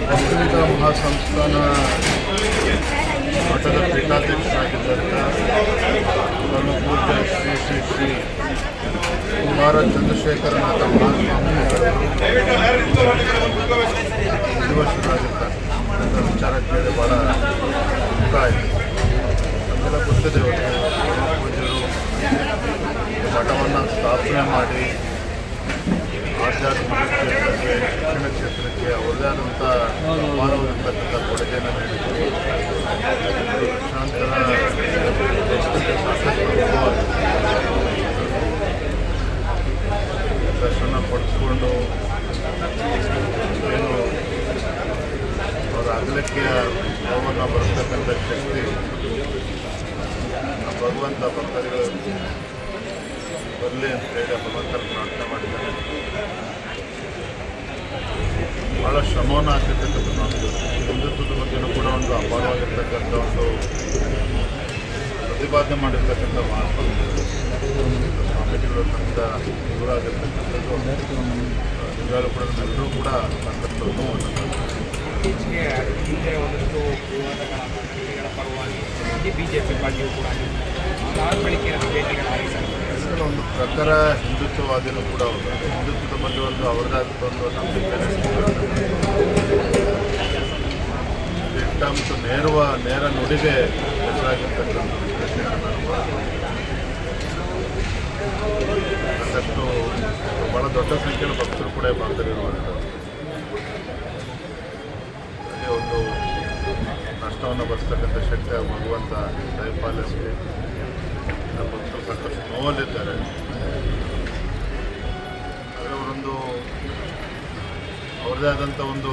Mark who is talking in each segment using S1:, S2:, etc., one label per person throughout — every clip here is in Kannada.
S1: ಪತ್ರಿಕಾ ಮಹಾಸಂಸ್ಥಾನ ಮಠದ ಪೀಠಾಧ್ಯಕ್ಷರಾಗಿದ್ದಂಥ ಪರಮಪೂಜ್ಯ ಶ್ರೀ ಶ್ರೀ ಶ್ರೀ ಕುಮಾರ ಚಂದ್ರಶೇಖರನಾಥ ಮಹಾಸ್ವಾಮಿಗಳು ವಿಧಿವಶರಾಗಿರ್ತಾರೆ ಅಂತ ವಿಚಾರ ಕೇಳಿ ಭಾಳ ದುಃಖ ಆಯಿತು. ನಮಗೆಲ್ಲ ಗೊತ್ತಿದೆ ಪೂಜ್ಯರು ಮಠವನ್ನು ಸ್ಥಾಪನೆ ಮಾಡಿ ಆಧ್ಯಾತ್ಮಿಕ ಕ್ಷೇತ್ರಕ್ಕೆ, ಶಿಕ್ಷಣ ಕ್ಷೇತ್ರಕ್ಕೆ ಅವರದೇ ಆದಂಥ ಅಪಾರವಾಗಿರ್ತಕ್ಕಂಥ ಕೊಡುಗೆಯನ್ನು ನೀಡಿದರು. ಲಕ್ಷಾಂತರ ದೇಶಕ್ಕೆ ಸಾಕಷ್ಟು ದರ್ಶನ ಪಡಿಸ್ಕೊಂಡು ಏನು ಅವರ ಅಗಲಿಕೆಯ ನೋವನ್ನು ಬರ್ತಕ್ಕಂಥ ಶಕ್ತಿ ಭಗವಂತ ಭಕ್ತರಿಗೆ ಬರಲಿ ಅಂತ ಹೇಳಿ ಭಗವಂತನ ಪ್ರಾರ್ಥನೆ ಮಾಡಿದ್ದಾರೆ. ಭಾಳ ಶ್ರಮವನ್ನು ಹಾಕಿರ್ತಕ್ಕಂಥ ನಾವು ಹಿಂದುತ್ವದ ಬಗ್ಗೆಯೂ ಕೂಡ ಒಂದು ಅಪಾರವಾಗಿರ್ತಕ್ಕಂಥ ಒಂದು ಪ್ರತಿಪಾದನೆ ಮಾಡಿರ್ತಕ್ಕಂಥ ಸ್ವಾಮೀಜಿಗಳು ತಮ್ಮಿಂದ ದೂರ ಆಗಿರ್ತಕ್ಕಂಥದ್ದು ನಿಜವಾಗ್ಲೂ ಕೂಡ ಎಲ್ಲರೂ ಕೂಡ ಸಾಕಷ್ಟು ನೋವನ್ನು
S2: ಹಿಂದೆ ಒಂದಷ್ಟು ಪರವಾಗಿ ಬಿಜೆಪಿ ಪಾರ್ಟಿಯು ಕೂಡ ಬೆಳಿಗ್ಗೆ
S1: ಒಂದು ಪ್ರಕಾರ ಹಿಂದುತ್ವವಾದಿನೂ ಕೂಡ ಹೌದು. ಹಿಂದುತ್ವದ ಬಗ್ಗೆ ಒಂದು ಅವರದೇ ಆದಂಥ ಒಂದು ನಂಬಿಕೆ ದಿಟ್ಟ ಮತ್ತು ನೇರ ನುಡಿಗೆ ಹೆಸರಾಗಿರ್ತಕ್ಕಂಥ ಸಾಕಷ್ಟು ಭಾಳ ದೊಡ್ಡ ಸಂಖ್ಯೆಯ ಭಕ್ತರು ಕೂಡ ಭಾಗದಲ್ಲಿರುವಂಥದ್ದು. ಅದೇ ಒಂದು ನಷ್ಟವನ್ನು ಬರೆಸ್ತಕ್ಕಂಥ ಶಕ್ತಿ ಭಗವಂತ ದಯಪಾಲಿಸಲಿ. ಭಕ್ತರು ಸಾಕಷ್ಟು ನೋವಲ್ಲಿದ್ದಾರೆ. ಆದರೆ ಅವರೊಂದು ಅವ್ರದ್ದೇ ಆದಂಥ ಒಂದು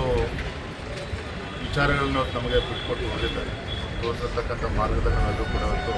S1: ವಿಚಾರಗಳನ್ನ ನಮಗೆ ಬಿಟ್ಕೊಟ್ಟು ಹೋಗಿದ್ದಾರೆ. ತೋರಿಸಿರ್ತಕ್ಕಂಥ ಮಾರ್ಗದಲ್ಲಿ ನಾವೆಲ್ಲರೂ ಕೂಡ ಇವತ್ತು